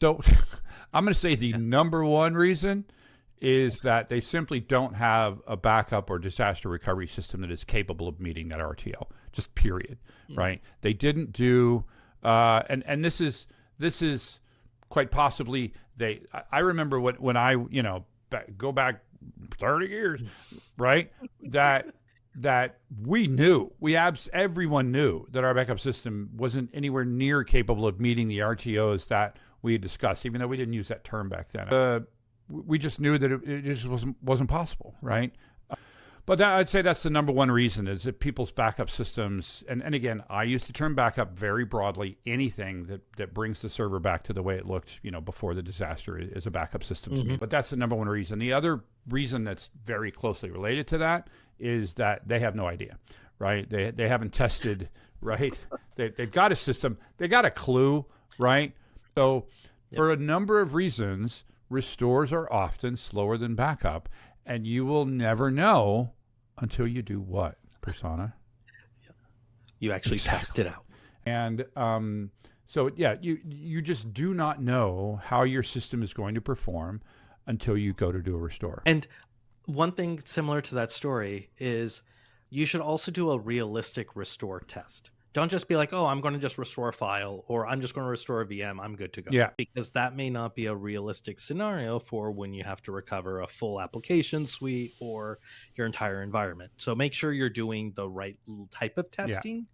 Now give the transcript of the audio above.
So I'm going to say the number one reason is that they simply don't have a backup or disaster recovery system that is capable of meeting that RTO, just period, right? They didn't do, and this is quite possibly, I remember when I, go back 30 years, right? That we knew, everyone knew that our backup system wasn't anywhere near capable of meeting the RTOs that we had discussed, even though we didn't use that term back then. We just knew that it just wasn't possible, right? But I'd say that's the number one reason, is that people's backup systems, and again, I use the term backup very broadly. Anything that brings the server back to the way it looked, before the disaster is a backup system to me. But that's the number one reason. The other reason that's very closely related to that is that they have no idea, right? They haven't tested, right? They've got a system, they got a clue, right? So for a number of reasons, restores are often slower than backup, and you will never know until you do what, Persona? You actually test it out. And so, you just do not know how your system is going to perform until you go to do a restore. And one thing similar to that story is you should also do a realistic restore test. Don't just be like, oh, I'm going to just restore a file, or I'm just going to restore a VM. I'm good to go. Yeah. Because that may not be a realistic scenario for when you have to recover a full application suite or your entire environment. So make sure you're doing the right type of testing